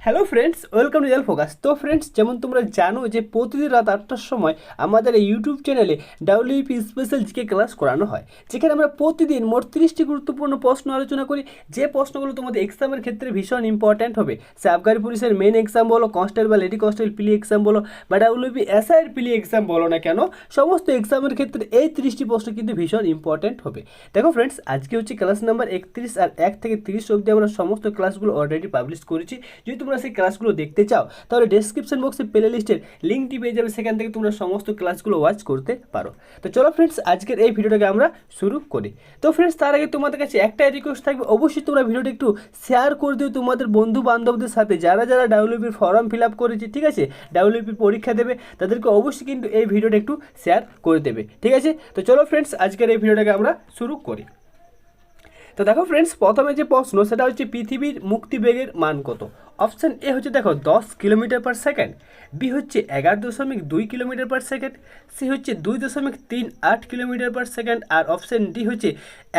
Hello friends, welcome to real focus. তো friends, যেমন তোমরা জানো যে প্রতিদিন রাত 8টার সময় আমাদের এই ইউটিউব চ্যানেলে ডাব্লিউপি স্পেশাল জিকে ক্লাস করানো হয়, যেখানে আমরা প্রতিদিন মোট 30টি গুরুত্বপূর্ণ প্রশ্ন আলোচনা করি। যে প্রশ্নগুলো তোমাদের এক্সামের ক্ষেত্রে ভীষণ ইম্পর্ট্যান্ট হবে, সে আবগারি পুলিশের মেন এক্সাম বলো, কনস্টেবল বা লেডি কনস্টেবল পিলি এক্সাম বলো, বা ডাব্লিউপি এসআইয়ের পিলি এক্সাম বলো না কেন, সমস্ত এক্সামের ক্ষেত্রে এই 30টি প্রশ্ন কিন্তু ভীষণ ইম্পর্ট্যান্ট হবে। দেখো ফ্রেন্ডস, আজকে হচ্ছে ক্লাস নাম্বার 31, আর 1 থেকে 30 অবধি আমরা সমস্ত ক্লাসগুলো অলরেডি পাবলিশ করেছি। যদি তোমরা সেই ক্লাসগুলো দেখতে চাও তাহলে ডেসক্রিপশন বক্সে প্লে লিস্টের লিঙ্কটি পেয়ে যাবে, সেখান থেকে তোমরা সমস্ত ক্লাসগুলো ওয়াচ করতে পারো। তো চলো ফ্রেন্ডস, আজকের এই ভিডিওটাকে আমরা শুরু করি। তো ফ্রেন্ডস, তার আগে তোমাদের কাছে একটাই রিকোয়েস্ট থাকবে, অবশ্যই তোমরা ভিডিওটা একটু শেয়ার করে দিও তোমাদের বন্ধু বান্ধবদের সাথে, যারা যারা ডাব্লিউপির ফর্ম ফিল আপ করেছে, ঠিক আছে, ডাব্লিউপির পরীক্ষা দেবে, তাদেরকে অবশ্যই কিন্তু এই ভিডিওটা একটু শেয়ার করে দেবে, ঠিক আছে। তো চলো ফ্রেন্ডস, আজকের এই ভিডিওটাকে আমরা শুরু করি। তো দেখো ফ্রেন্ডস, প্রথমে যে প্রশ্ন সেটা হচ্ছে পৃথিবীর মুক্তিবেগের মান কত। অপশান এ হচ্ছে দেখো 10 কিলোমিটার পার সেকেন্ড, বি হচ্ছে 11.2 কিলোমিটার পার সেকেন্ড, সি হচ্ছে 2.38 কিলোমিটার পার সেকেন্ড, আর অপশান ডি হচ্ছে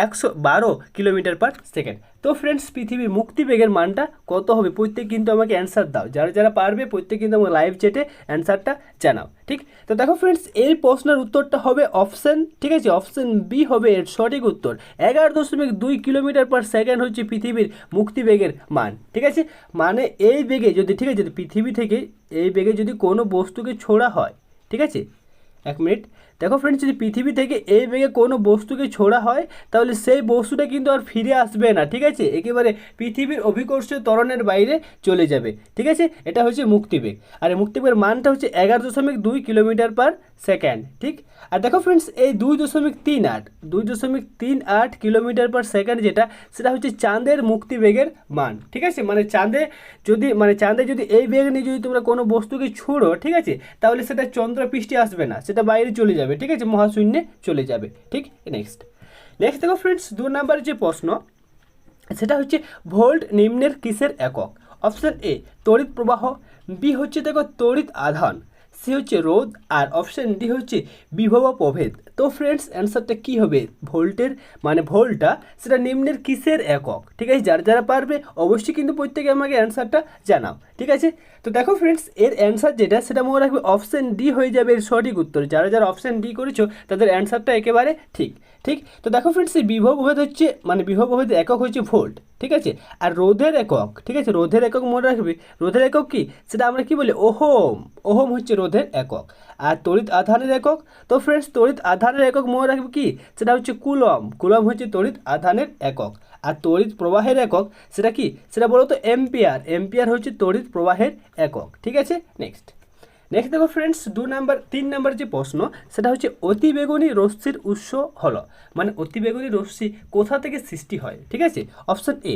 112 কিলোমিটার পার সেকেন্ড। তো ফ্রেন্ডস, পৃথিবীর মুক্তিবেগের মানটা কত হবে, প্রত্যেক কিন্তু আমাকে অ্যান্সার দাও, যারা যারা পারবে প্রত্যেক কিন্তু আমাকে লাইভ চ্যাটে অ্যান্সারটা জানাও, ঠিক। তো দেখো ফ্রেন্ডস, এই প্রশ্নের উত্তরটা হবে অপশান, ঠিক আছে, অপশান বি হবে এর সঠিক উত্তর। 11.2 কিলোমিটার পার সেকেন্ড হচ্ছে পৃথিবীর মুক্তিবেগের মান, ঠিক আছে। মানে এই বেগে যদি, ঠিক আছে, যদি পৃথিবী থেকে এই বেগে যদি কোনো বস্তুকে ছোড়া হয়, ঠিক আছে, এক মিনিট, দেখো ফ্রেন্ডস, যদি পৃথিবী থেকে এই বেগে কোনো বস্তুকে ছোড়া হয় তাহলে সেই বস্তুটা কিন্তু আর ফিরে আসবে না, ঠিক আছে, একেবারে পৃথিবীর অভিকর্ষীয় ত্বরণের বাইরে চলে যাবে, ঠিক আছে। এটা হচ্ছে মুক্তিবেগ, আর এই মুক্তিবেগের মানটা হচ্ছে 11.2 কিলোমিটার পার সেকেন্ড, ঠিক। আর দেখো ফ্রেন্ডস, এই 2.38 কিলোমিটার পার সেকেন্ড যেটা, সেটা হচ্ছে চাঁদের মুক্তিবেগের মান, ঠিক আছে। মানে চাঁদে যদি এই বেগ নিয়ে যদি তোমরা কোনো বস্তুকে ছুঁড়ো, ঠিক আছে, তাহলে সেটা চন্দ্রপৃষ্ঠে আসবে না, সেটা বাইরে চলে যাবে, ঠিক আছে, মহাশূন্যে চলে যাবে, ঠিক। নেক্সট দেখো ফ্রেন্ডস, 2 নম্বরের যে প্রশ্ন সেটা হচ্ছে ভোল্ট নিম্নের কিসের একক। অপশান এ তড়িৎ প্রবাহ, বি হচ্ছে দেখো তড়িৎ আধান, সি হচ্ছে রোধ, আর অপশান ডি হচ্ছে বিভব প্রভেদ। তো ফ্রেন্ডস, অ্যান্সারটা কী হবে, ভোল্টের মানে ভোল্টটা সেটা নিম্নের কিসের একক, ঠিক আছে। যারা যারা পারবে অবশ্যই কিন্তু প্রত্যেকে আমাকে অ্যান্সারটা জানাও, ঠিক আছে। তো দেখো ফ্রেন্ডস, এর অ্যান্সার যেটা সেটা মনে রাখবে অপশান ডি হয়ে যাবে এর সঠিক উত্তর। যারা যারা অপশান ডি করেছো তাদের অ্যান্সারটা একেবারে ঠিক, ঠিক। তো দেখো ফ্রেন্ডস, এই বিভব প্রভেদ হচ্ছে মানে বিভব প্রভেদের একক হচ্ছে ভোল্ট, ঠিক আছে। আর রোধের একক, ঠিক আছে, রোধের একক মনে রাখবে, রোধের একক কি সেটা আমরা কি বলি, ওহম। ওহম হচ্ছে রোধের একক। আর তড়িৎ আধানের একক, তো ফ্রেন্ডস তড়িৎ আধানের একক মনে রাখবে কি, সেটা হচ্ছে কুলম। কুলম হচ্ছে তড়িৎ আধানের একক। আর তড়িৎ প্রবাহের একক সেটা কি, সেটা বলো তো এম্পিয়ার। এম্পিয়ার হচ্ছে তড়িৎ প্রবাহের একক, ঠিক আছে। নেক্সট দেখো ফ্রেন্ডস, 3 নাম্বার যে প্রশ্ন সেটা হচ্ছে অতিবেগুনি রশ্মির উৎস হলো, মানে অতিবেগুনি রশ্মি কোথা থেকে সৃষ্টি হয়, ঠিক আছে। অপশান এ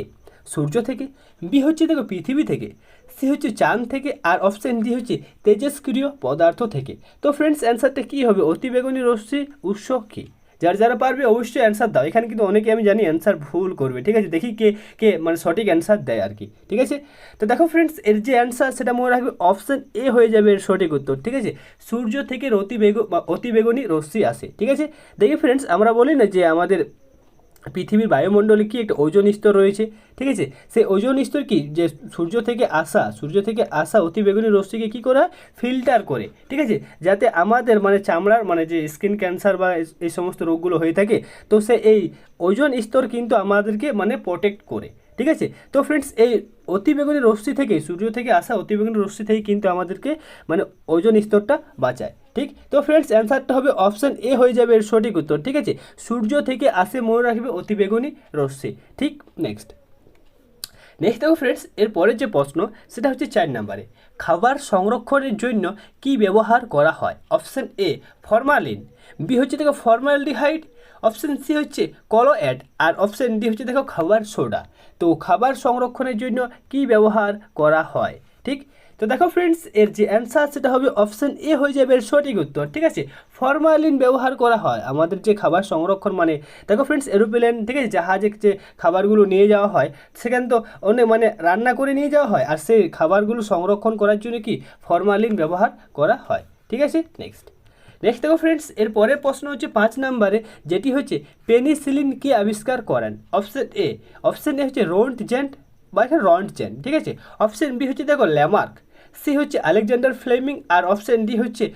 সূর্য থেকে, বি হচ্ছে দেখো পৃথিবী থেকে, সি হচ্ছে চাঁদ থেকে, আর অপশান ডি হচ্ছে তেজস্ক্রিয় পদার্থ থেকে। তো ফ্রেন্ডস, অ্যান্সারটা কী হবে, অতিবেগুনি রশ্মির উৎস কী। যারা যারা পারবে অবশ্যই অ্যান্সার দাও। এখানে কিন্তু অনেকে আমি জানি অ্যান্সার ভুল করবে, ঠিক আছে, দেখি কে কে মানে সঠিক অ্যান্সার দেয় আর কি, ঠিক আছে। তো দেখো ফ্রেন্ডস, এর যে অ্যান্সার সেটা মনে রাখবে অপশান এ হয়ে যাবে এর সঠিক উত্তর, ঠিক আছে। সূর্য থেকে অতিবেগুনি রশ্মি আসে, ঠিক আছে। দেখি ফ্রেন্ডস, আমরা বলি না যে আমাদের পৃথিবীর বায়ুমণ্ডলে কি একটা ওজোন স্তর রয়েছে, ঠিক আছে। সেই ওজোন স্তর কি, যে সূর্য থেকে আসা অতিবেগুনি রশ্মিকে কী করা হয়, ফিল্টার করে, ঠিক আছে, যাতে আমাদের মানে চামড়ার মানে যে স্কিন ক্যান্সার বা এই সমস্ত রোগগুলো হয়ে থাকে, তো এই ওজোন স্তর কিন্তু আমাদেরকে মানে প্রোটেক্ট করে, ঠিক আছে। তো ফ্রেন্ডস, এই অতিবেগুনি রশ্মি থেকে, সূর্য থেকে আসা অতিবেগুনি রশ্মি থেকে কিন্তু আমাদেরকে মানে ওজোন স্তরটা বাঁচায়, ঠিক। তো ফ্রেন্ডস, অ্যান্সারটা হবে অপশান এ হয়ে যাবে এর সঠিক উত্তর, ঠিক আছে। সূর্য থেকে আসে মনে রাখবে অতিবেগুনি রশ্মি, ঠিক। নেক্সট দেখো ফ্রেন্ডস, এর পরের যে প্রশ্ন সেটা হচ্ছে 4 নম্বরে, খাবার সংরক্ষণের জন্য কি ব্যবহার করা হয়। অপশান এ ফরমালিন, বি হচ্ছে দেখো ফর্মালডিহাইড, অপশান সি হচ্ছে কলোয়েড, আর অপশান ডি হচ্ছে দেখো খাবার সোডা। তো খাবার সংরক্ষণের জন্য কি ব্যবহার করা হয়, ঠিক। তো দেখো ফ্রেন্ডস, এর যে অ্যান্সার সেটা হবে অপশান এ হয়ে যাবে এর সঠিক উত্তর, ঠিক আছে। ফরমালিন ব্যবহার করা হয় আমাদের যে খাবার সংরক্ষণ, মানে দেখো ফ্রেন্ডস, এরোপ্লেন, ঠিক আছে, জাহাজে যে খাবারগুলো নিয়ে যাওয়া হয় সেখানে তো অনেক মানে রান্না করে নিয়ে যাওয়া হয়, আর সেই খাবারগুলো সংরক্ষণ করার জন্য কি ফরমালিন ব্যবহার করা হয়, ঠিক আছে। নেক্সট দেখো ফ্রেন্ডস, এর পরের প্রশ্ন হচ্ছে 5 নম্বরে, যেটি হচ্ছে পেনিসিলিন কি আবিষ্কার করেন। অপশান এ হচ্ছে রোন্টজেন্ট, বা এখানে রন্টজেন, ঠিক আছে। অপশন বি হচ্ছে দেখো ল্যামার্ক, সি হচ্ছে আলেকজান্ডার ফ্লেমিং, আর অপশন ডি হচ্ছে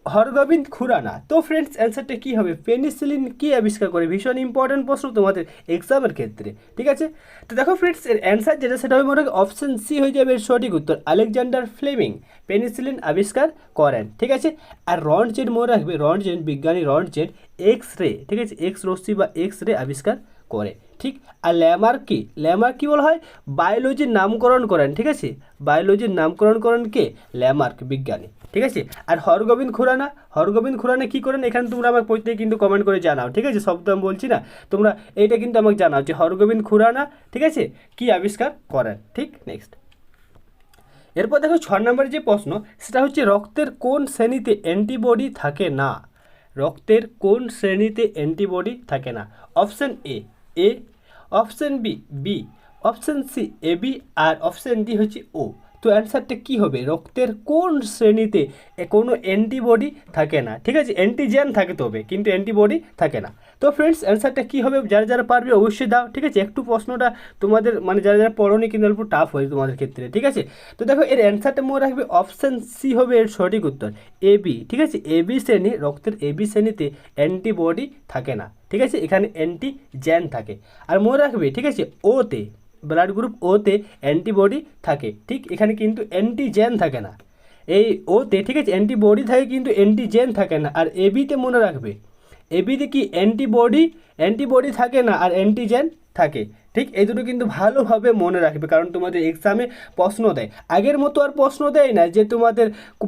হরগোবিন্দ খুরানা। তো ফ্রেন্ডস অ্যান্সারটা কী হবে? পেনিসিলিন কি আবিষ্কার করে? ভীষণ ইম্পর্টেন্ট প্রশ্ন তোমাদের এক্সামের ক্ষেত্রে, ঠিক আছে। তো দেখো ফ্রেন্ডস এর অ্যান্সার যেটা সেটা হবে মনে অপশন সি হয়ে যাবে এর সঠিক উত্তর, আলেকজান্ডার ফ্লেমিং পেনিসিলিন আবিষ্কার করেন, ঠিক আছে। আর রন্টজেন মনে রাখবে, রন্টজেন বিজ্ঞানী রন্টজেন এক্স রে, ঠিক আছে, এক্স রশ্মি বা এক্স রে আবিষ্কার করে, ঠিক। আর ল্যামার্ক কি? ল্যামার্ক কি বলা হয়? বায়োলজির নামকরণ করেন, ঠিক আছে, বায়োলজির নামকরণ করেন কে? ল্যামার্ক বিজ্ঞানী, ঠিক আছে। আর হরগোবিন্দ খুরানা, হরগোবিন্দ খুরানা কী করেন? এখানে তোমরা আমাকে প্রত্যেকে কিন্তু কমেন্ট করে জানাও, ঠিক আছে, সব তো আমি বলছি না, তোমরা এইটা কিন্তু আমাকে জানাও যে হরগোবিন্দ খুরানা, ঠিক আছে, কি আবিষ্কার করেন, ঠিক। নেক্সট, এরপর দেখো 6 নম্বরের যে প্রশ্ন সেটা হচ্ছে রক্তের কোন শ্রেণীতে অ্যান্টিবডি থাকে না? রক্তের কোন শ্রেণীতে অ্যান্টিবডি থাকে না? Option A A, option B B, option C A B, আর অপশন ডি হচ্ছে ও। তো অ্যান্সারটা কী হবে? রক্তের কোন শ্রেণীতে কোনো অ্যান্টিবডি থাকে না, ঠিক আছে, অ্যান্টিজেন থাকে তবে, কিন্তু অ্যান্টিবডি থাকে না। তো ফ্রেন্ডস অ্যান্সারটা কী হবে? যারা যারা পারবে অবশ্যই দাও, ঠিক আছে। একটু প্রশ্নটা তোমাদের মানে যারা যারা পড়োনি কিন্তু অল্প টাফ হয় তোমাদের ক্ষেত্রে, ঠিক আছে। তো দেখো এর অ্যান্সারটা মনে রাখবে অপশান সি হবে এর সঠিক উত্তর, এ বি, ঠিক আছে। এ বি শ্রেণী, রক্তের এ বি শ্রেণীতে অ্যান্টিবডি থাকে না, ঠিক আছে, এখানে অ্যান্টিজেন থাকে। আর মনে রাখবে, ঠিক আছে, ওতে ব্লাড গ্রুপ ওতে অ্যান্টিবডি থাকে, ঠিক, এখানে কিন্তু অ্যান্টিজেন থাকে না। এই ওতে, ঠিক আছে, অ্যান্টিবডি থাকে কিন্তু অ্যান্টিজেন থাকে না। আর এবিতে মনে রাখবে, এবিতে কি অ্যান্টিবডি থাকে না আর অ্যান্টিজেন থাকে, ঠিক। এই দুটো কিন্তু ভালোভাবে মনে রাখবে, কারণ তোমাদের এক্সামে প্রশ্ন দেয়, আগের মতো আর প্রশ্ন দেয় না যে তোমাদের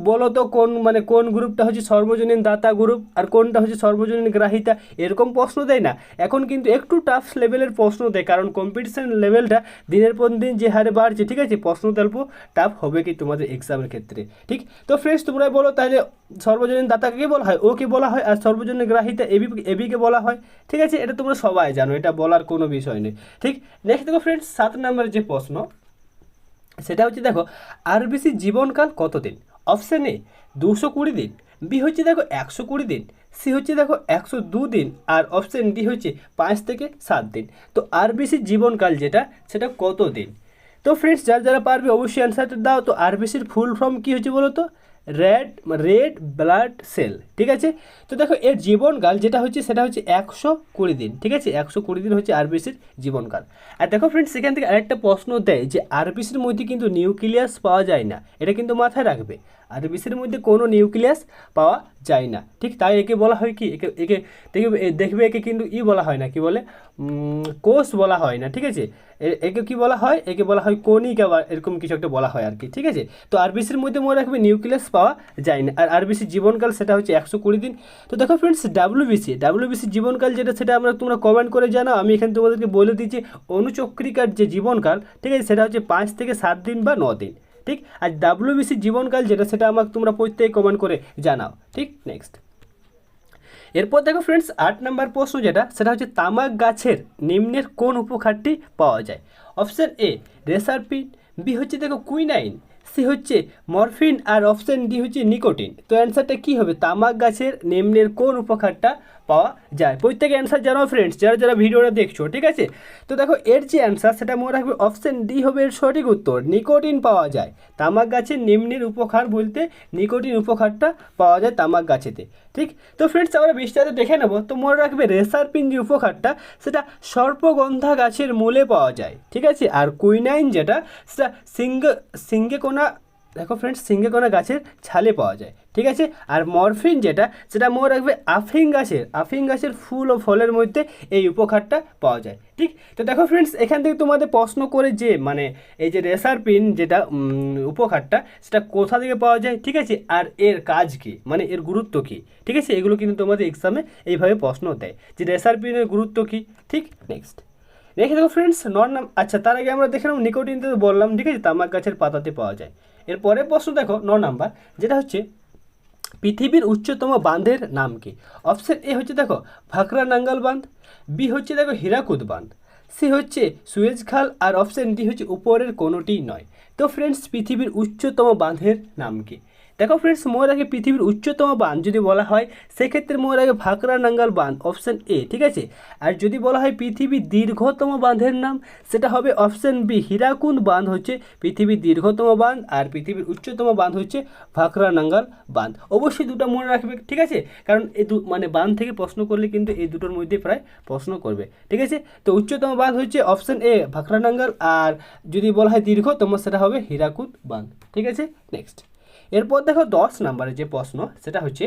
বলো তো কোন মানে কোন গ্রুপটা হচ্ছে সর্বজনীন দাতা গ্রুপ আর কোনটা হচ্ছে সর্বজনীন গ্রাহিতা, এরকম প্রশ্ন দেয় না। এখন কিন্তু একটু টাফ লেভেলের প্রশ্ন দেয়, কারণ কম্পিটিশন লেভেলটা দিনের পর দিন যে হারে বাড়ছে, ঠিক আছে, প্রশ্ন অল্প টাফ হবে কি তোমাদের এক্সামের ক্ষেত্রে, ঠিক। তো ফ্রেন্ডস তোমরা বলো তাহলে সর্বজনীন দাতাকে কি বলা হয়? ওকে বলা হয়, আর সর্বজনীন গ্রাহিতা এবিকে বলা হয়, ঠিক আছে। এটা তোমরা সবাই জানো, এটা বলার কোনো বিষয় নেই, ঠিক। নেক্সট দেখো ফ্রেন্ডস 7 নম্বরের যে প্রশ্ন সেটা হচ্ছে দেখো আরবিসি জীবনকাল কতদিন? অপশান এ 220 দিন, বি হচ্ছে দেখো 120 দিন, সি হচ্ছে দেখো 102 দিন, আর অপশান ডি হচ্ছে 5 থেকে 7 দিন। তো আরবিসির জীবনকাল যেটা সেটা কত দিন? তো ফ্রেন্ডস যারা যারা পারবে অবশ্যই অ্যান্সারটা দাও। তো আরবিসির ফুল ফর্ম কী হচ্ছে বলো তো? রেড ব্লাড সেল, ঠিক আছে। তো দেখো এর জীবনকাল যেটা হচ্ছে সেটা হচ্ছে 120 দিন, ঠিক আছে, 120 দিন হচ্ছে আরবিসির জীবনকাল। আর দেখো ফ্রেন্ডস সেখান থেকে আরেকটা প্রশ্ন দেয় যে আরবিসির মধ্যে কিন্তু নিউক্লিয়াস পাওয়া যায় না, এটা কিন্তু মাথায় রাখবে, আরবিসির মধ্যে কোনো নিউক্লিয়াস পাওয়া যায় না, ঠিক। তাই একে বলা হয় কি, একে একে দেখবে একে কিন্তু বলা হয় না, কি বলে, কোষ বলা হয় না, ঠিক আছে। একে কি বলা হয়? একে বলা হয় কণিকা বা এরকম কিছু একটা বলা হয় আর কি, ঠিক আছে। তো আরবিসির মধ্যে মনে রাখবে নিউক্লিয়াস পাওয়া যায় না, আর আরবিসির জীবনকাল সেটা হচ্ছে 120 দিন। তো দেখো ফ্রেন্ডস ডাব্লিউবিসির জীবনকাল যেটা সেটা তোমরা কমেন্ট করে জানাও, আমি এখানে তোমাদেরকে বলে দিচ্ছি অণুচক্রিকার যে জীবনকাল, ঠিক আছে, সেটা হচ্ছে 5 থেকে 7 দিন বা 9 দিন, ঠিক। আর ডাব্লিউবিসির জীবনকাল যেটা সেটা আমাকে তোমরা প্রত্যেকে কমেন্ট করে জানাও, ঠিক। নেক্সট, এরপর দেখো ফ্রেন্ডস 8 নম্বর প্রশ্ন যেটা সেটা হচ্ছে তামাক গাছের নিম্নের কোন উপখাতটি পাওয়া যায়? অপশান এ রেসারপিন, বি হচ্ছে দেখো কুইনাইন, সি হচ্ছে মরফিন, আর অপশান ডি হচ্ছে নিকোটিন। তো অ্যান্সারটা কী হবে? তামাক গাছের নিম্নের কোন উপখাতটা পাওয়া যায়? প্রত্যেকে অ্যান্সার জানাও ফ্রেন্ডস, যারা যারা ভিডিওটা দেখছো, ঠিক আছে। তো দেখো এর যে অ্যান্সার সেটা মনে রাখবে অপশান ডি হবে এর সঠিক উত্তর, নিকোটিন পাওয়া যায় তামাক গাছের নিম্নের উপকার বলতে নিকোটিন উপকারটা পাওয়া যায় তামাক গাছেতে, ঠিক। তো ফ্রেন্ডস আমরা বিস্তারিত দেখে নেব। তো মনে রাখবে রেসারপিন যে উপকারটা সেটা সর্পগন্ধা গাছের মূলে পাওয়া যায়, ঠিক আছে। আর কুইনাইন যেটা সেটা সিঙ্গেকোনা, দেখো ফ্রেন্ডস সিঙ্গেকোনা গাছের ছালে পাওয়া যায়, ঠিক আছে। আর মরফিন যেটা সেটা মনে রাখবে আফিং গাছের ফুল ও ফলের মধ্যে এই উপকারটা পাওয়া যায়, ঠিক। তো দেখো ফ্রেন্ডস এখান থেকে তোমাদের প্রশ্ন করে যে মানে এই যে রেসারপিন যেটা উপকারটা সেটা কোথা থেকে পাওয়া যায়, ঠিক আছে, আর এর কাজ কী, মানে এর গুরুত্ব কী, ঠিক আছে, এগুলো কিন্তু তোমাদের এক্সামে এইভাবে প্রশ্ন দেয় যে রেসারপিনের গুরুত্ব কী, ঠিক। নেক্সট দেখে দেখো ফ্রেন্ডস আচ্ছা তার আগে আমরা দেখে নেব নিকোটিন তো বললাম, ঠিক আছে, তামাক গাছের পাতাতে পাওয়া যায়। এরপরে প্রশ্ন দেখো 9 নাম্বার যেটা হচ্ছে পৃথিবীর উচ্চতম বাঁধের নাম কি? অপশান এ হচ্ছে দেখো ভাকরা নাঙ্গাল বাঁধ, বি হচ্ছে দেখো হীরাকুদ বাঁধ, সি হচ্ছে সুয়েজ খাল, আর অপশান ডি হচ্ছে উপরের কোনোটিই নয়। তো ফ্রেন্ডস পৃথিবীর উচ্চতম বাঁধের নাম কি? দেখো ফ্রেন্ডস, মনে রাখে পৃথিবীর উচ্চতম বাঁধ যদি বলা হয় সেক্ষেত্রে মনে রাখে ভাকরা নাঙ্গাল বাঁধ, অপশান এ, ঠিক আছে। আর যদি বলা হয় পৃথিবীর দীর্ঘতম বাঁধের নাম, সেটা হবে অপশান বি, হীরাকুদ বাঁধ হচ্ছে পৃথিবীর দীর্ঘতম বাঁধ, আর পৃথিবীর উচ্চতম বাঁধ হচ্ছে ভাকরা নাঙ্গাল বাঁধ। অবশ্যই দুটো মনে রাখবে, ঠিক আছে, কারণ এই মানে বাঁধ থেকে প্রশ্ন করলে কিন্তু এই দুটোর মধ্যে প্রায় প্রশ্ন করবে, ঠিক আছে। তো উচ্চতম বাঁধ হচ্ছে অপশান এ ভাকরা নাঙ্গাল, আর যদি বলা হয় দীর্ঘতম সেটা হবে হীরাকুদ বাঁধ, ঠিক আছে। নেক্সট, এরপর দেখো 10 নম্বরে যে প্রশ্ন সেটা হচ্ছে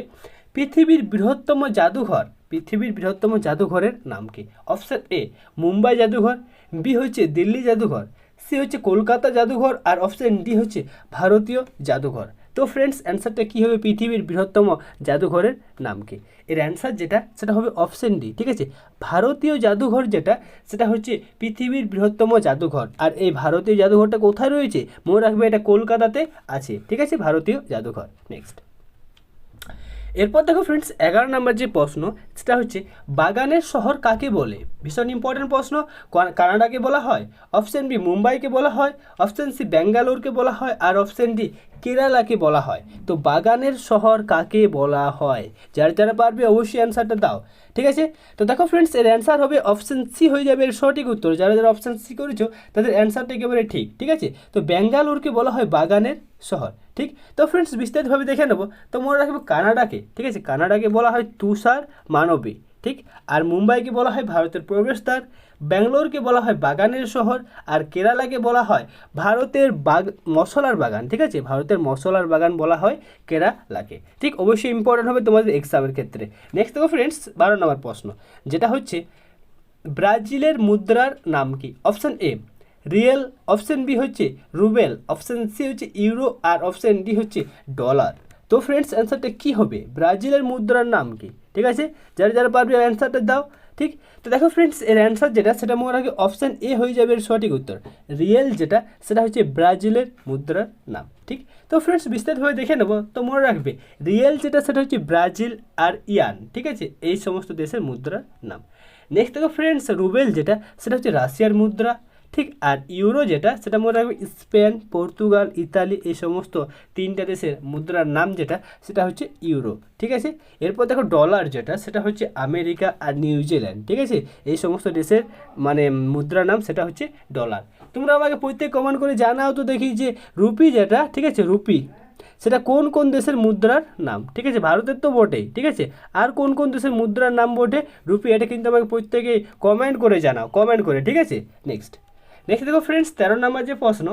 পৃথিবীর বৃহত্তম জাদুঘর, পৃথিবীর বৃহত্তম জাদুঘরের নাম কি? অপশান এ মুম্বাই জাদুঘর, বি হচ্ছে দিল্লি জাদুঘর, সি হচ্ছে কলকাতা জাদুঘর, আর অপশান ডি হচ্ছে ভারতীয় জাদুঘর। তো ফ্রেন্ডস, অ্যান্সারটা কী হবে? পৃথিবীর বৃহত্তম জাদুঘরের নাম কি? এর অ্যান্সার যেটা সেটা হবে অপশান ডি, ঠিক আছে। ভারতীয় জাদুঘর যেটা সেটা হচ্ছে পৃথিবীর বৃহত্তম জাদুঘর। আর এই ভারতীয় জাদুঘরটা কোথায় রয়েছে? মনে রাখবে এটা কলকাতাতে আছে, ঠিক আছে, ভারতীয় জাদুঘর। নেক্সট, এরপর দেখো ফ্রেন্ডস 11 নম্বর যে প্রশ্ন সেটা হচ্ছে বাগানের শহর কাকে বলে? ভীষণ ইম্পর্টেন্ট প্রশ্ন। কানাডাকে বলা হয়, অপশান বি মুম্বাইকে বলা হয়, অপশান সি ব্যাঙ্গালোরকে বলা হয়, আর অপশান ডি কেরালাকে বলা হয়। তো বাগানের শহর কাকে বলা হয়? যারা যারা পারবে অবশ্যই অ্যান্সারটা দাও, ঠিক আছে। তো দেখো ফ্রেন্ডস, এর অ্যান্সার হবে অপশান সি হয়ে যাবে এর সঠিক উত্তর। যারা যারা অপশান সি করেছো তাদের অ্যান্সারটা একেবারে ঠিক, ঠিক আছে। তো ব্যাঙ্গালোরকে বলা হয় বাগানের শহর, ঠিক। তো ফ্রেন্ডস, বিস্তারিতভাবে দেখে নেবো। তো মনে রাখবো কানাডাকে, ঠিক আছে, কানাডাকে বলা হয় তুষার মানবী, ঠিক। আর মুম্বাইকে বলা হয় ভারতের প্রবেশদ্বার, ব্যাঙ্গালোরকে বলা হয় বাগানের শহর, আর কেরালাকে বলা হয় ভারতের মশলার বাগান, ঠিক আছে, ভারতের মশলার বাগান বলা হয় কেরালাকে, ঠিক। অবশ্যই ইম্পর্টেন্ট হবে তোমাদের এক্সামের ক্ষেত্রে। নেক্সট দেখো ফ্রেন্ডস 12 নম্বর প্রশ্ন, যেটা হচ্ছে ব্রাজিলের মুদ্রার নাম কি? Option A real, option B হচ্ছে রুবেল, অপশান সি হচ্ছে ইউরো, আর অপশান ডি হচ্ছে ডলার। তো ফ্রেন্ডস, অ্যান্সারটা কী হবে? ব্রাজিলের মুদ্রার নাম কি? ঠিক আছে, যারা যারা পারবে অ্যান্সারটা দাও, ঠিক। তো দেখো ফ্রেন্ডস, এর অ্যান্সার যেটা সেটা মনে রাখবে অপশান এ হয়ে যাবে এর সঠিক উত্তর। রিয়েল যেটা সেটা হচ্ছে ব্রাজিলের মুদ্রার নাম, ঠিক। তো ফ্রেন্ডস, বিস্তারিতভাবে দেখে নেবো। তো মনে রাখবে রিয়েল যেটা সেটা হচ্ছে ব্রাজিল আর ইয়ান, ঠিক আছে, এই সমস্ত দেশের মুদ্রার নাম। নেক্সট দেখো ফ্রেন্ডস, রুবেল যেটা সেটা হচ্ছে রাশিয়ার মুদ্রা, ঠিক। আর ইউরো যেটা সেটা মনে রাখবে স্পেন, পর্তুগাল, ইতালি, এই সমস্ত 3টা দেশের মুদ্রার নাম যেটা সেটা হচ্ছে ইউরো, ঠিক আছে। এরপর দেখো ডলার যেটা সেটা হচ্ছে আমেরিকা আর নিউজিল্যান্ড, ঠিক আছে, এই সমস্ত দেশের মানে মুদ্রার নাম সেটা হচ্ছে ডলার। তোমরা আমাকে প্রত্যেক কমেন্ট করে জানাও তো দেখি যে রুপি যেটা, ঠিক আছে, রুপি সেটা কোন কোন দেশের মুদ্রার নাম, ঠিক আছে। ভারতের তো বটেই, ঠিক আছে, আর কোন কোন দেশের মুদ্রার নাম বটে রুপি, এটা কিন্তু আমাকে প্রত্যেকে কমেন্ট করে জানাও, কমেন্ট করে, ঠিক আছে। নেক্সট দেখো ফ্রেন্ডস 13 নম্বর যে প্রশ্ন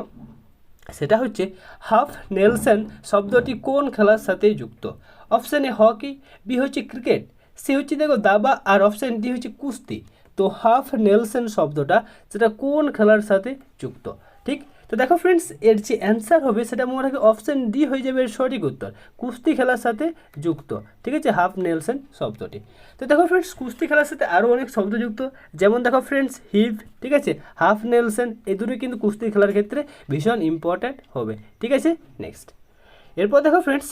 সেটা হচ্ছে হাফ নেলসন শব্দটি কোন খেলার সাথে যুক্ত? অপশান এ হকি, বি হচ্ছে ক্রিকেট, সি হচ্ছে দেখো দাবা, আর অপশান ডি হচ্ছে কুস্তি। তো হাফ নেলসন শব্দটা সেটা কোন খেলার সাথে যুক্ত, ঠিক। তো দেখো ফ্রেন্ডস, এর যে অ্যান্সার হবে সেটা মনে রাখবে অপশান ডি হয়ে যাবে এর সঠিক উত্তর, কুস্তি খেলার সাথে যুক্ত, ঠিক আছে, হাফ নেলসন শব্দটি। তো দেখো ফ্রেন্ডস, কুস্তি খেলার সাথে আরও অনেক শব্দ যুক্ত, যেমন দেখো ফ্রেন্ডস হিপ, ঠিক আছে, হাফ নেলসন, এই দুটোই কিন্তু কুস্তি খেলার ক্ষেত্রে ভীষণ ইম্পর্ট্যান্ট হবে, ঠিক আছে। নেক্সট, এরপর দেখো ফ্রেন্ডস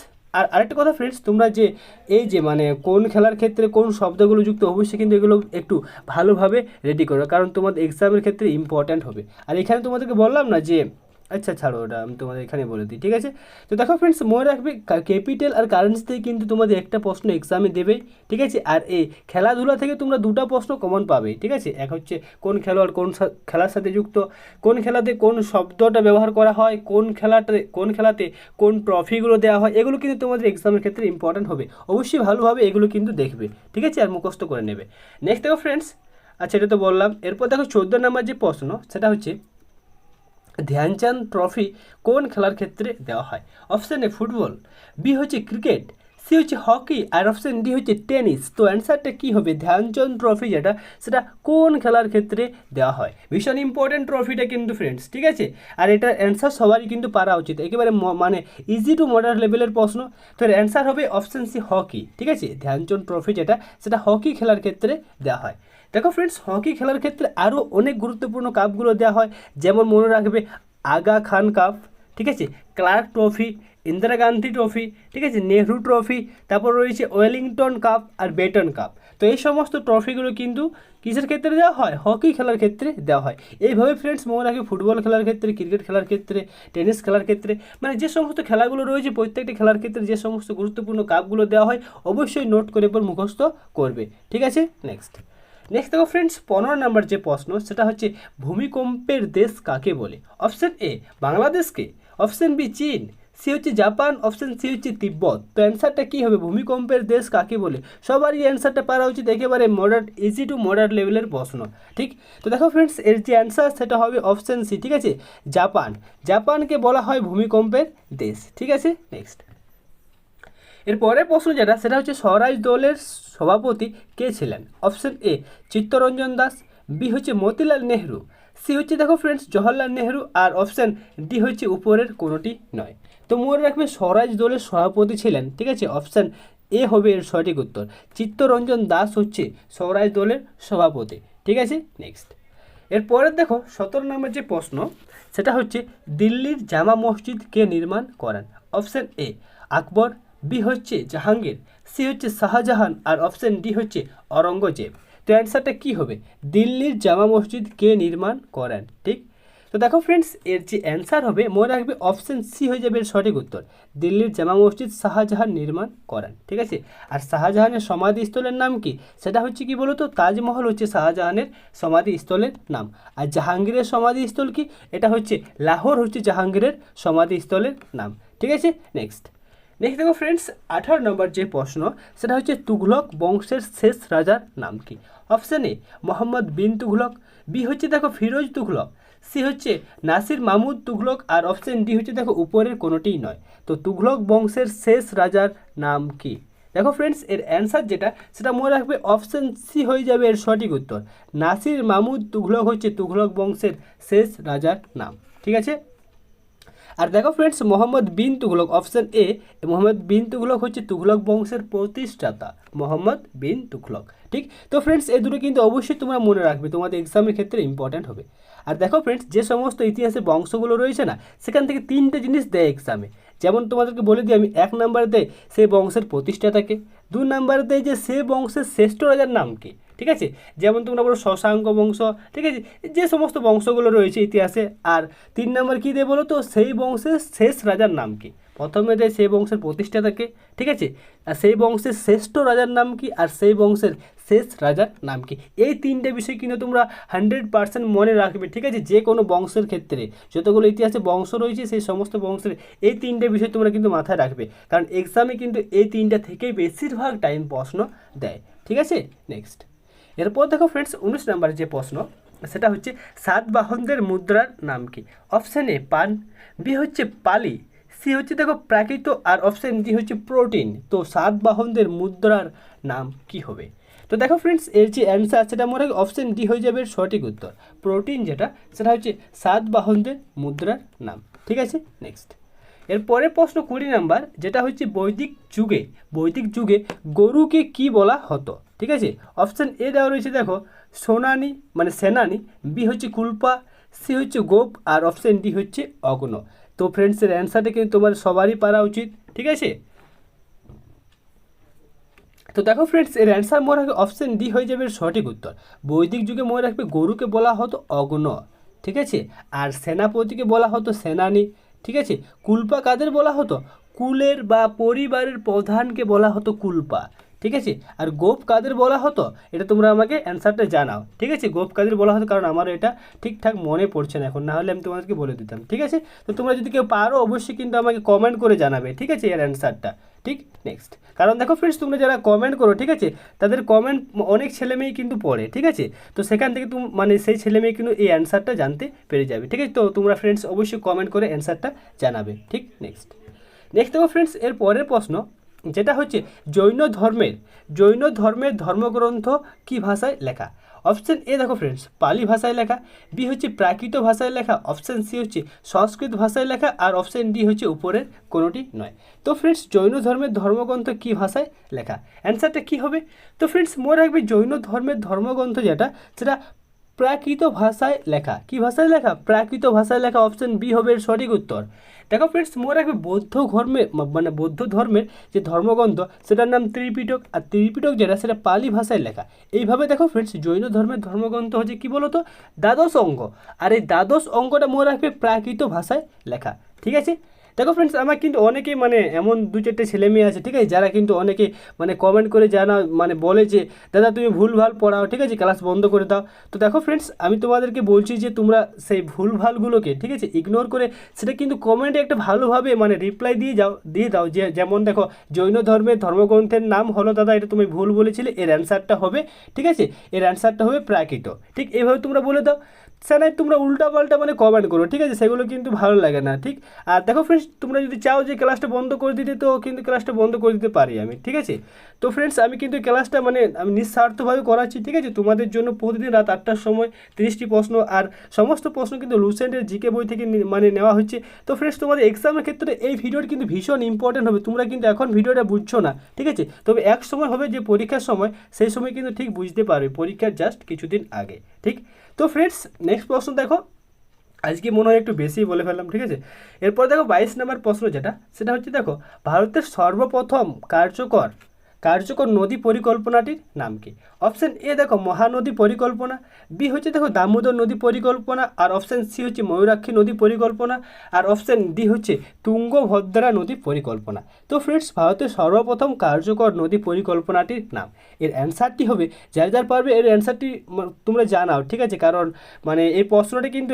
আরেকটা কথা ফ্রেন্ডস, তোমরা যে এই যে মানে কোন খেলার ক্ষেত্রে কোন শব্দগুলো যুক্ত অবশ্যই কিন্তু এগুলো একটু ভালোভাবে রেডি করো, কারণ তোমাদের এক্সামের ক্ষেত্রে ইম্পর্ট্যান্ট হবে। আর এখানে তোমাদেরকে বললাম না যে, আচ্ছা ছাড়ো, ওটা আমি তোমাদের এখানে বলে দিই, ঠিক আছে। তো দেখো ফ্রেন্ডস, মনে রাখবে ক্যাপিটাল আর কারেন্সি থেকে কিন্তু তোমাদের একটা প্রশ্ন এক্সামে দেবেই, ঠিক আছে। আর এই খেলাধুলা থেকে তোমরা 2টা প্রশ্ন কমন পাবে, ঠিক আছে। এক হচ্ছে কোন খেলোয়াড় কোন খেলার সাথে যুক্ত, কোন খেলাতে কোন শব্দটা ব্যবহার করা হয়, কোন খেলাতে কোন ট্রফিগুলো দেওয়া হয়, এগুলো কিন্তু তোমাদের এক্সামের ক্ষেত্রে ইম্পর্ট্যান্ট হবে। অবশ্যই ভালোভাবে এগুলো কিন্তু দেখবে, ঠিক আছে, আর মুখস্থ করে নেবে। নেক্সট দেখো ফ্রেন্ডস, আচ্ছা এটা তো বললাম। এরপর দেখো 14 নম্বর যে প্রশ্ন সেটা হচ্ছে ধ্যানচাঁদ ট্রফি কোন খেলার ক্ষেত্রে দেওয়া হয়? অপশান এ ফুটবল, বি হচ্ছে ক্রিকেট, সি হচ্ছে হকি, আর অপশান ডি হচ্ছে টেনিস। তো অ্যান্সারটা কী হবে? ধ্যানচাঁদ ট্রফি যেটা সেটা কোন খেলার ক্ষেত্রে দেওয়া হয়? ভীষণ ইম্পর্টেন্ট ট্রফিটা কিন্তু ফ্রেন্ডস, ঠিক আছে। আর এটার অ্যান্সার সবারই কিন্তু পারা উচিত, একেবারে মানে ইজি টু মডারেট লেভেলের প্রশ্ন। তো এর অ্যান্সার হবে অপশান সি হকি, ঠিক আছে। ধ্যানচাঁদ ট্রফি যেটা সেটা হকি খেলার ক্ষেত্রে দেওয়া হয়। দেখো ফ্রেন্ডস, হকি খেলার ক্ষেত্রে আরও অনেক গুরুত্বপূর্ণ কাপগুলো দেওয়া হয়, যেমন মনে রাখবে আগা খান কাপ, ঠিক আছে, Clark trophy, Indira Gandhi trophy, ঠিক আছে, নেহরু ট্রফি, তারপর রয়েছে ওয়েলিংটন কাপ আর বেটন কাপ। তো এই সমস্ত ট্রফিগুলো কিন্তু কিসের ক্ষেত্রে দেওয়া হয়? হকি খেলার ক্ষেত্রে দেওয়া হয়। এইভাবে ফ্রেন্ডস মনে রাখবে ফুটবল খেলার ক্ষেত্রে, ক্রিকেট খেলার ক্ষেত্রে, টেনিস খেলার ক্ষেত্রে, মানে যে সমস্ত খেলাগুলো রয়েছে প্রত্যেকটি খেলার ক্ষেত্রে যে সমস্ত গুরুত্বপূর্ণ কাপগুলো দেওয়া হয় অবশ্যই নোট করে পর মুখস্থ করবে। ঠিক আছে, নেক্সট দেখো ফ্রেন্ডস 15 নম্বর যে প্রশ্ন সেটা হচ্ছে ভূমিকম্পের দেশ কাকে বলে? অপশন এ বাংলাদেশকে, অপশন বি চীন, সি হচ্ছে জাপান, অপশন সি হচ্ছে তিব্বত। তো অ্যান্সারটা কী হবে? ভূমিকম্পের দেশ কাকে বলে? সবারই অ্যান্সারটা পারা উচিত, একেবারে মডারেট, ইজি টু মডারেট লেভেলের প্রশ্ন। ঠিক, তো দেখো ফ্রেন্ডস এর যে অ্যান্সার সেটা হবে অপশন সি। ঠিক আছে, জাপান, জাপানকে বলা হয় ভূমিকম্পের দেশ। ঠিক আছে, নেক্সট এর পরের প্রশ্ন যেটা সেটা হচ্ছে স্বরাজ দলের সভাপতি কে ছিলেন? Option A Chittaranjan Das, B হচ্ছে মতিলাল নেহরু, সি হচ্ছে দেখো ফ্রেন্ডস জওহরলাল নেহরু, আর অপশন ডি হচ্ছে উপরের কোনোটি নয়। তো মনে রাখবে স্বরাজ দলের সভাপতি ছিলেন, ঠিক আছে, অপশন এ হবে এর সঠিক উত্তর। চিত্তরঞ্জন দাস হচ্ছে স্বরাজ দলের সভাপতি। ঠিক আছে, নেক্সট এরপরে দেখো 17 নম্বর যে প্রশ্ন সেটা হচ্ছে দিল্লির জামা মসজিদ কে নির্মাণ করেন? অপশন এ আকবর, বি হচ্ছে জাহাঙ্গীর, সি হচ্ছে শাহজাহান, আর অপশন ডি হচ্ছে অরঙ্গজেব। তো অ্যান্সারটা কী হবে? দিল্লির জামা মসজিদ কে নির্মাণ করেন? ঠিক, তো দেখো ফ্রেন্ডস এর যে অ্যান্সার হবে মনে রাখবে অপশন সি হয়ে যাবে এর সঠিক উত্তর। দিল্লির জামা মসজিদ শাহজাহান নির্মাণ করেন। ঠিক আছে, আর শাহজাহানের সমাধিস্থলের নাম কি? সেটা হচ্ছে কি বলতো, তাজমহল হচ্ছে শাহজাহানের সমাধিস্থলের নাম। আর জাহাঙ্গীরের সমাধিস্থল কি? এটা হচ্ছে লাহোর হচ্ছে জাহাঙ্গীরের সমাধিস্থলের নাম। ঠিক আছে, নেক্সট দেখো ফ্রেন্ডস 18 নম্বর যে প্রশ্ন সেটা হচ্ছে তুঘলক বংশের শেষ রাজার নাম কি? Option A Mohammad bin Tughlaq, B হচ্ছে দেখো ফিরোজ তুঘলক, সি হচ্ছে নাসির মাহমুদ তুঘলক, আর অপশন ডি হচ্ছে দেখো উপরের কোনোটিই নয়। তো তুঘলক বংশের শেষ রাজার নাম কি? দেখো ফ্রেন্ডস এর অ্যান্সার যেটা সেটা মনে রাখবে অপশন সি হয়ে যাবে এর সঠিক উত্তর। নাসির মাহমুদ তুঘলক হচ্ছে তুঘলক বংশের শেষ রাজার নাম। ঠিক আছে, আর দেখো friends Mohammad bin Tughlaq, option A Mohammad bin Tughlaq হচ্ছে তুঘলক বংশের প্রতিষ্ঠাতা, মোহাম্মদ বিন তুঘলক। ঠিক, তো ফ্রেন্ডস এই দুটো কিন্তু অবশ্যই তোমরা মনে রাখবে, তোমাদের এক্সামের ক্ষেত্রে ইম্পর্ট্যান্ট হবে। আর দেখো ফ্রেন্ডস যে সমস্ত ইতিহাসের বংশগুলো রয়েছে না সেখান থেকে 3টে জিনিস দেয় এক্সামে। যেমন তোমাদেরকে বলে দিই আমি, 1 নাম্বার দেয় সেই বংশের প্রতিষ্ঠাতাকে, 2 নাম্বার দেয় যে সে বংশের শ্রেষ্ঠ রাজার নাম কি। ঠিক আছে, যেমন তোমরা বলো শশাঙ্ক বংশ, ঠিক আছে, যে সমস্ত বংশগুলো রয়েছে ইতিহাসে। আর 3 নাম্বার কী দেয় বলো তো, সেই বংশের শেষ রাজার নাম কি। প্রথমে দেয় সেই বংশের প্রতিষ্ঠাতাকে, ঠিক আছে, আর সেই বংশের শ্রেষ্ঠ রাজার নাম কি, আর সেই বংশের শেষ রাজার নাম কি। এই 3টে বিষয় কিন্তু তোমরা 100% মনে রাখবে। ঠিক আছে, যে কোনো বংশের ক্ষেত্রে যতগুলো ইতিহাসে বংশ রয়েছে সেই সমস্ত বংশের এই 3টে বিষয় তোমরা কিন্তু মাথায় রাখবে, কারণ এক্সামে কিন্তু এই 3টা থেকেই বেশিরভাগ টাইম প্রশ্ন দেয়। ঠিক আছে, নেক্সট এরপর দেখো ফ্রেন্ডস 19 নাম্বার যে প্রশ্ন সেটা হচ্ছে সাতবাহনদের মুদ্রার নাম কি? অপশান এ পান, বি হচ্ছে পালি, সি হচ্ছে দেখো প্রাকৃত, আর অপশান ডি হচ্ছে প্রোটিন। তো সাতবাহনদের মুদ্রার নাম কি হবে? তো দেখো ফ্রেন্ডস এর যে অ্যান্সার সেটা মনে হয় অপশান ডি হয়ে যাবে সঠিক উত্তর। প্রোটিন যেটা সেটা হচ্ছে সাতবাহনদের মুদ্রার নাম। ঠিক আছে, নেক্সট এরপরের প্রশ্ন 20 নাম্বার যেটা হচ্ছে বৈদিক যুগে গরুকে কি বলা হতো? ঠিক আছে, অপশান এ দেওয়া রয়েছে দেখো সোনানি মানে সেনানি, বি হচ্ছে কুলপা, সি হচ্ছে গোপ, আর অপশান ডি হচ্ছে অগ্ন। তো ফ্রেন্ডসের অ্যান্সারটা কিন্তু তোমার সবারই পারা উচিত। ঠিক আছে, তো দেখো ফ্রেন্ডস এর অ্যান্সার মনে রাখবে অপশান ডি হয়ে যাবে সঠিক উত্তর। বৈদিক যুগে মনে রাখবে গরুকে বলা হতো অগ্ন। ঠিক আছে, আর সেনাপতিকে বলা হতো সেনানি। ঠিক আছে, কুলপা কাদের বলা হতো? কুলের বা পরিবারের প্রধানকে বলা হতো কুলপা। ঠিক আছে, আর গোপ কাদের বলা হতো? এটা তোমরা আমাকে অ্যান্সারটা জানাও। ঠিক আছে, গোপ কাদের বলা হতো, কারণ আমার এটা ঠিকঠাক মনে পড়ছে না এখন, না হলে আমি তোমাদেরকে বলে দিতাম। ঠিক আছে, তো তোমরা যদি কেউ পারো অবশ্যই কিন্তু আমাকে কমেন্ট করে জানাবে। ঠিক আছে, এর অ্যান্সারটা। ঠিক, নেক্সট কারণ দেখো ফ্রেন্ডস তোমরা যারা কমেন্ট করো, ঠিক আছে, তাদের কমেন্ট অনেক ছেলেমেয়ে কিন্তু পড়ে। ঠিক আছে, তো সেখান থেকে মানে সেই ছেলেমেয়ে কিন্তু এই অ্যান্সারটা জানতে পেরে যাবে। ঠিক আছে, তো তোমরা ফ্রেন্ডস অবশ্যই কমেন্ট করে অ্যান্সারটা জানাবে। ঠিক, নেক্সট দেখো ফ্রেন্ডস এর পরের প্রশ্ন যেটা হচ্ছে জৈন ধর্মের ধর্মগ্রন্থ কি ভাষায় লেখা? অপশান এ দেখো ফ্রেন্ডস পালি ভাষায় লেখা, বি হচ্ছে প্রাকৃত ভাষায় লেখা, অপশান সি হচ্ছে সংস্কৃত ভাষায় লেখা, আর অপশান ডি হচ্ছে উপরের কোনোটি নয়। তো ফ্রেন্ডস জৈন ধর্মের ধর্মগ্রন্থ কি ভাষায় লেখা? অ্যান্সারটা কি হবে? তো ফ্রেন্ডস মনে রাখবে জৈন ধর্মের ধর্মগ্রন্থ যেটা সেটা প্রাকৃত ভাষায় লেখা। কি ভাষায় লেখা? প্রাকৃত ভাষায় লেখা। অপশন বি হবে এর সঠিক উত্তর। দেখো ফ্রেন্ডস, মনে রাখবে বৌদ্ধ ধর্মের মানে বৌদ্ধ ধর্মের যে ধর্মগ্রন্থ সেটার নাম ত্রিপিটক, আর ত্রিপিটক যেটা সেটা পালি ভাষায় লেখা। এইভাবে দেখো ফ্রেন্ডস, জৈন ধর্মের ধর্মগ্রন্থ হচ্ছে কি বলতো, দ্বাদশ অঙ্গ, আর এই দ্বাদশ অঙ্গটা মনে রাখবে প্রাকৃত ভাষায় লেখা। ঠিক আছে। দেখো ফ্রেন্ডস, আমার কিন্তু অনেকেই মানে এমন দু চারটে ছেলে মেয়ে আছে, ঠিক আছে, যারা কিন্তু অনেকে মানে কমেন্ট করে জানা মানে বলে যে দাদা তুমি ভুলভাল পড়াও, ঠিক আছে, ক্লাস বন্ধ করে দাও। তো দেখো ফ্রেন্ডস, আমি তোমাদেরকে বলছি যে তোমরা সেই ভুলভালগুলোকে, ঠিক আছে, ইগনোর করে সেটা কিন্তু কমেন্টে একটা ভালোভাবে মানে রিপ্লাই দিয়ে দাও যে যেমন দেখো জৈন ধর্মের ধর্মগ্রন্থের নাম হলো দাদা এটা তুমি ভুল বলেছিলে, এর অ্যান্সারটা হবে, ঠিক আছে, এর অ্যান্সারটা হবে প্রাকৃত। ঠিক এইভাবে তোমরা বলে দাও। স্যার তোমরা উল্টাপাল্টা মানে কমেন্ট করো, ঠিক আছে, সেগুলো কিন্তু ভালো লাগে না। ঠিক। আর দেখো ফ্রেন্ডস, তোমরা যদি চাও যে ক্লাসটা বন্ধ করে দিতে, তো কিন্তু ক্লাসটা বন্ধ করে দিতে পারি আমি, ঠিক আছে। তো ফ্রেন্ডস, আমি কিন্তু ক্লাসটা মানে আমি নিঃস্বার্থভাবে করাচ্ছি, ঠিক আছে, তোমাদের জন্য প্রতিদিন রাত 8টার সময় 30টি প্রশ্ন, আর সমস্ত প্রশ্ন কিন্তু লুসেন্টের জিকে বই থেকে মানে নেওয়া হচ্ছে। তো ফ্রেন্ডস, তোমাদের এক্সামের ক্ষেত্রে এই ভিডিওটি কিন্তু ভীষণ ইম্পর্টেন্ট হবে। তোমরা কিন্তু এখন ভিডিওটা বুঝছো না, ঠিক আছে, তবে এক সময় হবে যে পরীক্ষার সময়, সেই সময় কিন্তু ঠিক বুঝতে পারবে, পরীক্ষার জাস্ট কিছুদিন আগে। ঠিক। তো ফ্রেন্ডস, নেক্সট প্রশ্ন দেখো, আজকে মনে হয় একটু বেশি বলে ফেললাম, ঠিক আছে। এরপর দেখো 22 নম্বর প্রশ্ন যেটা, সেটা হচ্ছে দেখো ভারতের সর্বপ্রথম কার্যকর নদী পরিকল্পনাটির নাম কি? অপশন এ দেখো মহানদী পরিকল্পনা, বি হচ্ছে দেখো দামোদর নদী পরিকল্পনা, আর অপশন সি হচ্ছে ময়ূরাক্ষী নদী পরিকল্পনা, আর অপশন ডি হচ্ছে তুঙ্গভদ্রা নদী পরিকল্পনা। তো ফ্রেন্ডস, ভারতের সর্বপ্রথম কার্যকর নদী পরিকল্পনাটির নাম, এর অ্যান্সারটি হবে, যার পারবে এর অ্যান্সারটি তোমরা জানাও, ঠিক আছে, কারণ মানে এই প্রশ্নটি কিন্তু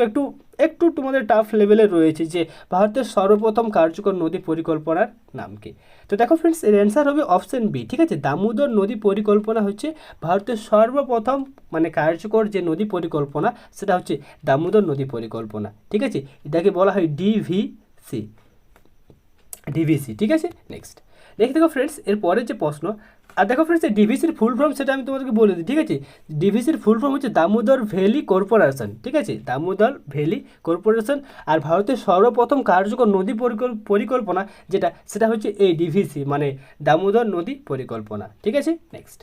একটু তোমাদের টাফ লেভেলের রয়েছে যে ভারতের সর্বপ্রথম কার্যকর নদী পরিকল্পনার নাম কি। তো দেখো ফ্রেন্ডস, এর অ্যান্সার হবে অপশন বি, ঠিক আছে, দামোদর নদী পরিকল্পনা হচ্ছে ভারতের সর্বপ্রথম মানে কার্যকর যে নদী পরিকল্পনা, সেটা হচ্ছে দামোদর নদী পরিকল্পনা, ঠিক আছে, এটাকে বলা হয় ডিভিসি, ঠিক আছে। নেক্সট দেখো ফ্রেন্ডস, এরপরের যে প্রশ্ন, আর দেখো ফ্রেন্ডস, এই ডিভিসির ফুল ফর্ম সেটা আমি তোমাদেরকে বলে দিই, ঠিক আছে। ডিভিসির ফুল ফর্ম হচ্ছে দামোদর ভ্যালি কর্পোরেশন, ঠিক আছে, দামোদর ভ্যালি কর্পোরেশন। আর ভারতের সর্বপ্রথম কার্যকর নদী পরিকল্পনা যেটা, সেটা হচ্ছে এই ডিভিসি মানে দামোদর নদী পরিকল্পনা, ঠিক আছে। নেক্সট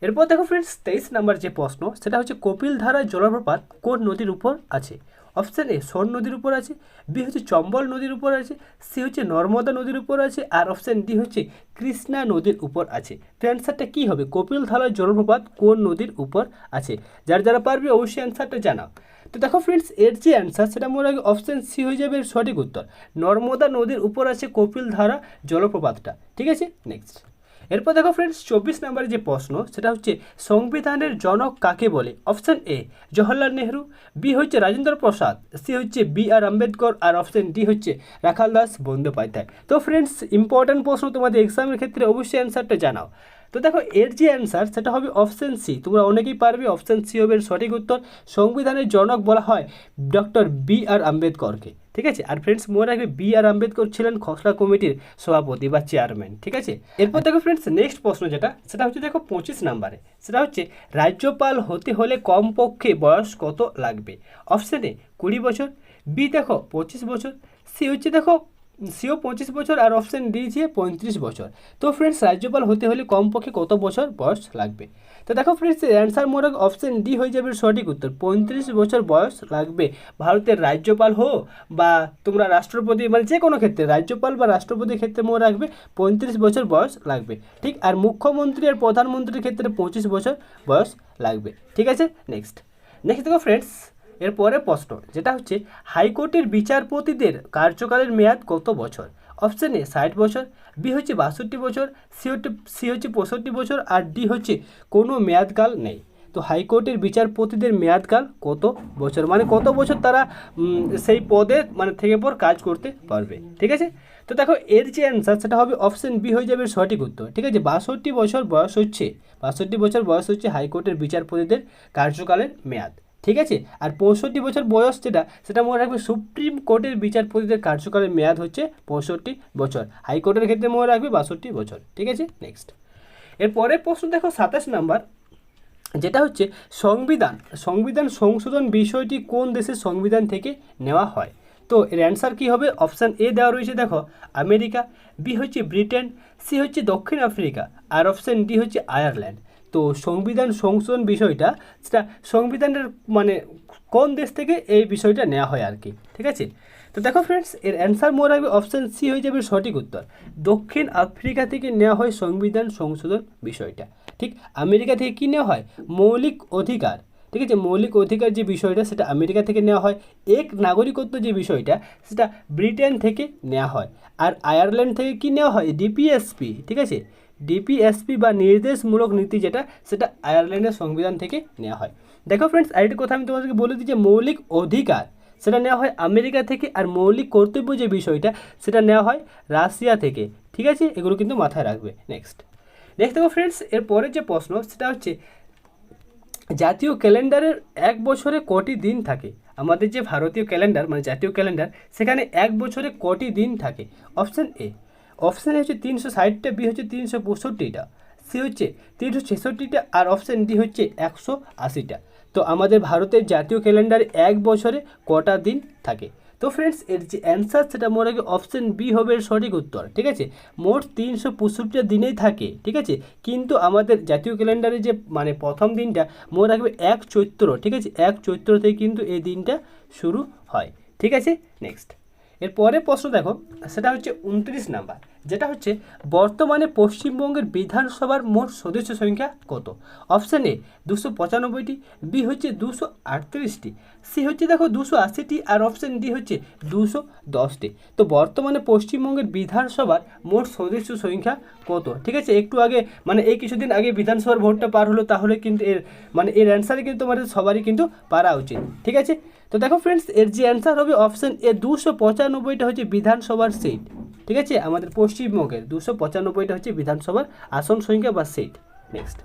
এরপর দেখো ফ্রেন্ডস, 23 নম্বর যে প্রশ্ন, সেটা হচ্ছে কপিলধারা জলপ্রপাত কোন নদীর উপর আছে? অপশান এ সোন নদীর উপর আছে, বি হচ্ছে চম্বল নদীর উপর আছে, সি হচ্ছে নর্মদা নদীর উপর আছে, আর অপশান ডি হচ্ছে কৃষ্ণা নদীর উপর আছে। তো অ্যান্সারটা কী হবে? কপিলধারা জলপ্রপাত কোন নদীর উপর আছে? যারা পারবে অবশ্যই অ্যান্সারটা জানাও। তো দেখো ফ্রেন্ডস, এর যে অ্যান্সার সেটা মনে হয় অপশান সি হয়ে যাবে এর সঠিক উত্তর। নর্মদা নদীর উপর আছে কপিলধারা জলপ্রপাতটা, ঠিক আছে। নেক্সট এরপর দেখো ফ্রেন্ডস, 24 নম্বরের যে প্রশ্ন, সেটা হচ্ছে সংবিধানের জনক কাকে বলে? Option A Jawaharlal Nehru, B হচ্ছে রাজেন্দ্র প্রসাদ, সি হচ্ছে বি.আর. আম্বেদকর, আর অপশান ডি হচ্ছে রাখাল দাস বন্দ্যোপাধ্যায়। তো ফ্রেন্ডস, ইম্পর্ট্যান্ট প্রশ্ন, তোমাদের এক্সামের ক্ষেত্রে অবশ্যই অ্যান্সারটা জানাও। তো দেখো এর যে অ্যান্সার সেটা হবে অপশান সি, তোমরা অনেকেই পারবে, অপশান সি হবে এর সঠিক উত্তর। সংবিধানের জনক বলা হয় ডক্টর বি.আর. আম্বেদকরকে, ঠিক আছে। আর ফ্রেন্ডস, মনে রাখবে বি.আর. আম্বেদকর ছিলেন খসড়া কমিটির সভাপতি বা চেয়ারম্যান, ঠিক আছে। এরপর দেখো ফ্রেন্ডস, নেক্সট প্রশ্ন যেটা, সেটা হচ্ছে দেখো 25 নম্বরে, সেটা হচ্ছে রাজ্যপাল হতে হলে কমপক্ষে বয়স কত লাগবে? অপশান এ 20 বছর, বি দেখো 25 বছর, সি হচ্ছে দেখো সিও 25 বছর, আর অপশান ডি যে 35 বছর। তো ফ্রেন্ডস, রাজ্যপাল হতে হলে কমপক্ষে কত বছর বয়স লাগবে? তো দেখো ফ্রেন্ডস, অ্যান্সার মোট অপশান ডি হয়ে যাবে সঠিক উত্তর। 35 বছর বয়স লাগবে ভারতের রাজ্যপাল বা তোমরা রাষ্ট্রপতি, মানে যে কোনো ক্ষেত্রে রাজ্যপাল বা রাষ্ট্রপতির ক্ষেত্রে মনে রাখবে 35 বছর বয়স লাগবে, ঠিক। আর মুখ্যমন্ত্রী আর প্রধানমন্ত্রীর ক্ষেত্রে 25 বছর বয়স লাগবে, ঠিক আছে। নেক্সট দেখো ফ্রেন্ডস, এরপরে প্রশ্ন যেটা হচ্ছে হাইকোর্টের বিচারপতিদের কার্যকালের মেয়াদ কত বছর? অপশান এ 60 বছর, বি হচ্ছে 62 বছর, সি হচ্ছে 65 বছর, আর ডি হচ্ছে কোনো মেয়াদকাল নেই। তো হাইকোর্টের বিচারপতিদের মেয়াদকাল কত বছর, মানে কত বছর তারা সেই পদে মানে থেকে পর কাজ করতে পারবে, ঠিক আছে। তো দেখো এর যে অ্যান্সার সেটা হবে অপশান বি হয়ে যাবে সঠিক উত্তর, ঠিক আছে। 62 বছর বয়স হচ্ছে হাইকোর্টের বিচারপতিদের কার্যকালের মেয়াদ, ঠিক আছে। আর 65 বছর বয়স সেটা মনে রাখবে সুপ্রিম কোর্টের বিচারপতিদের কার্যকালের মেয়াদ হচ্ছে 65 বছর। হাইকোর্টের ক্ষেত্রে মনে রাখবে 62 বছর, ঠিক আছে। নেক্সট এরপরের প্রশ্ন দেখো 27 নাম্বার, যেটা হচ্ছে সংবিধান সংশোধন বিষয়টি কোন দেশের সংবিধান থেকে নেওয়া হয়? তো এর অ্যান্সার কী হবে? অপশান এ দেওয়া রয়েছে দেখো আমেরিকা, বি হচ্ছে ব্রিটেন, সি হচ্ছে দক্ষিণ আফ্রিকা, আর অপশান ডি হচ্ছে আয়ারল্যান্ড। তো সংবিধান সংশোধন বিষয়টা সেটা সংবিধানের মানে কোন দেশ থেকে এই বিষয়টা নেওয়া হয় আর কি, ঠিক আছে। তো দেখো ফ্রেন্ডস, এর অ্যান্সার মোর হবে অপশান সি হয়ে যাবে সঠিক উত্তর। দক্ষিণ আফ্রিকা থেকে নেওয়া হয় সংবিধান সংশোধন বিষয়টা। ঠিক, আমেরিকা থেকে কী নেওয়া হয়? মৌলিক অধিকার। ঠিক আছে, মৌলিক অধিকার যে বিষয়টা সেটা আমেরিকা থেকে নেওয়া হয়। এক নাগরিকত্ব যে বিষয়টা সেটা ব্রিটেন থেকে নেওয়া হয়। আর আয়ারল্যান্ড থেকে কী নেওয়া হয়? ডিপিএসপি। ঠিক আছে, ডিপিএসপি বা নির্দেশমূলক নীতি যেটা সেটা আয়ারল্যান্ডের সংবিধান থেকে নেওয়া হয়। দেখো ফ্রেন্ডস, আরেকটি কথা আমি তোমাদেরকে বলে দিই যে মৌলিক অধিকার সেটা নেওয়া হয় আমেরিকা থেকে, আর মৌলিক কর্তব্য যে বিষয়টা সেটা নেওয়া হয় রাশিয়া থেকে। ঠিক আছে, এগুলো কিন্তু মাথায় রাখবে। নেক্সট দেখো ফ্রেন্ডস, এর পরের যে প্রশ্ন সেটা হচ্ছে জাতীয় ক্যালেন্ডারের এক বছরে কটি দিন থাকে? আমাদের যে ভারতীয় ক্যালেন্ডার মানে জাতীয় ক্যালেন্ডার, সেখানে এক বছরে কটি দিন থাকে? অপশান এ হচ্ছে 360টা, বি হচ্ছে 365টা, সি হচ্ছে 366টা, আর অপশান ডি হচ্ছে 180টা। তো আমাদের ভারতের জাতীয় ক্যালেন্ডারে এক বছরে কটা দিন থাকে? তো ফ্রেন্ডস, এর যে অ্যান্সার সেটা মোর আগে অপশান বি হবে এর সঠিক উত্তর। ঠিক আছে, মোট 365টা দিনেই থাকে। ঠিক আছে, কিন্তু আমাদের জাতীয় ক্যালেন্ডারে যে মানে প্রথম দিনটা মোর রাখবে 1 চৈত্র। ঠিক আছে, 1 চৈত্র থেকে কিন্তু এই দিনটা শুরু হয়। ঠিক আছে, নেক্সট এর পরে প্রশ্ন দেখো, সেটা হচ্ছে 29 নাম্বার, যেটা হচ্ছে বর্তমানে পশ্চিমবঙ্গের বিধানসভার মোট সদস্য সংখ্যা কত? অপশান এ 295টি, বি হচ্ছে 238টি, সি হচ্ছে দেখো 280টি, আর অপশান ডি হচ্ছে 210টি। তো বর্তমানে পশ্চিমবঙ্গের বিধানসভার মোট সদস্য সংখ্যা কত? ঠিক আছে, একটু আগে মানে এই কিছুদিন আগে বিধানসভার ভোটটা পার হলো, তাহলে কিন্তু এর মানে এর অ্যান্সারে কিন্তু আমাদের সবারই কিন্তু পারা উচিত। ঠিক আছে, তো দেখো ফ্রেন্ডস, এর যে অ্যান্সার হবে অপশান এ 295টা হচ্ছে বিধানসভার সিট। ঠিক আছে, আমাদের পশ্চিমবঙ্গের 295টা হচ্ছে বিধানসভার আসন সংখ্যা বা সিট। নেক্সট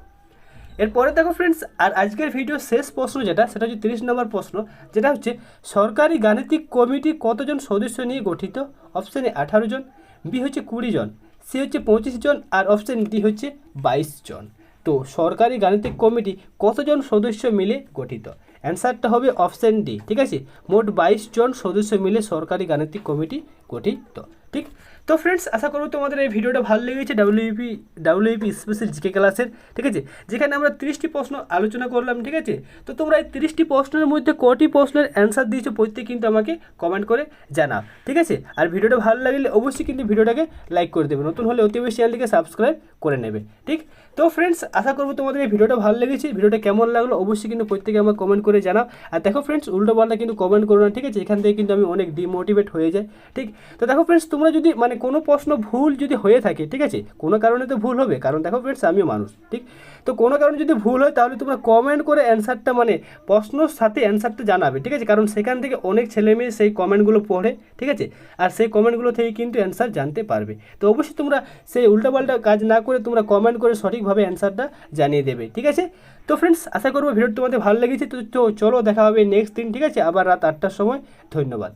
এরপরে দেখো ফ্রেন্ডস, আর আজকের ভিডিওর শেষ প্রশ্ন যেটা সেটা হচ্ছে 30 নম্বর প্রশ্ন, যেটা হচ্ছে সরকারি গাণিতিক কমিটি কতজন সদস্য নিয়ে গঠিত? অপশান এ 18 জন, বি হচ্ছে 20 জন, সি হচ্ছে 25 জন, আর অপশান ডি হচ্ছে 22 জন। তো সরকারি গাণিতিক কমিটি কতজন সদস্য মিলে গঠিত? অ্যান্সারটা হবে অপশান ডি। ঠিক আছে, মোট 22 জন সদস্য মিলে সরকারি গাণিতিক কমিটি গঠিত। ঠিক, তো ফ্রেন্ডস, আশা করব তোমাদের এই ভিডিওটা ভালো লেগেছে ডাব্লিউপি স্পেশাল জিকে ক্লাসের। ঠিক আছে, যেখানে আমরা 30টি প্রশ্ন আলোচনা করলাম। ঠিক আছে, তো তোমরা এই 30টি প্রশ্নের মধ্যে কটি প্রশ্নের অ্যান্সার দিয়েছো প্রত্যেক কিন্তু আমাকে কমেন্ট করে জানাও। ঠিক আছে, আর ভিডিওটা ভালো লাগলে অবশ্যই কিন্তু ভিডিওটাকে লাইক করে দেবে, নতুন হলে অতি বেশি চ্যানেলটিকে সাবস্ক্রাইব করে নেবে। ঠিক, তো ফ্রেন্ডস, আশা করব তোমাদের এই ভিডিওটা ভালো লেগেছে। ভিডিওটা কেমন লাগলো অবশ্যই কিন্তু প্রত্যেকে আমাকে কমেন্ট করে জানাও। আর দেখো ফ্রেন্ডস, উল্টো পাল্টা কিন্তু কমেন্ট করো না। ঠিক আছে, এখান থেকে কিন্তু আমি অনেক ডিমোটিভেট হয়ে যাই। ঠিক, তো দেখো ফ্রেন্ডস, তোমরা যদি মানে কোনো প্রশ্ন ভুল যদি হয়ে থাকে, ঠিক আছে, কোনো কারণে তো ভুল হবে, কারণ দেখো ফ্রেন্ডস আমিও মানুষ। ঠিক, তো কোনো কারণে যদি ভুল হয় তাহলে তোমরা কমেন্ট করে অ্যান্সারটা মানে প্রশ্নর সাথে অ্যান্সারটা জানাবে। ঠিক আছে, কারণ সেখান থেকে অনেক ছেলেমেয়ে সেই কমেন্টগুলো পড়ে। ঠিক আছে, আর সেই কমেন্টগুলো থেকে কিন্তু অ্যান্সার জানতে পারবে। তো অবশ্যই তোমরা সেই উল্টাপাল্টা কাজ না করে তোমরা কমেন্ট করে সঠিকভাবে অ্যান্সারটা জানিয়ে দেবে। ঠিক আছে, তো ফ্রেন্ডস, আশা করবো ভিডিওটা তোমাদের ভালো লেগেছে। তো চলো দেখা হবে নেক্সট দিন। ঠিক আছে, আবার রাত 8টার সময়। ধন্যবাদ।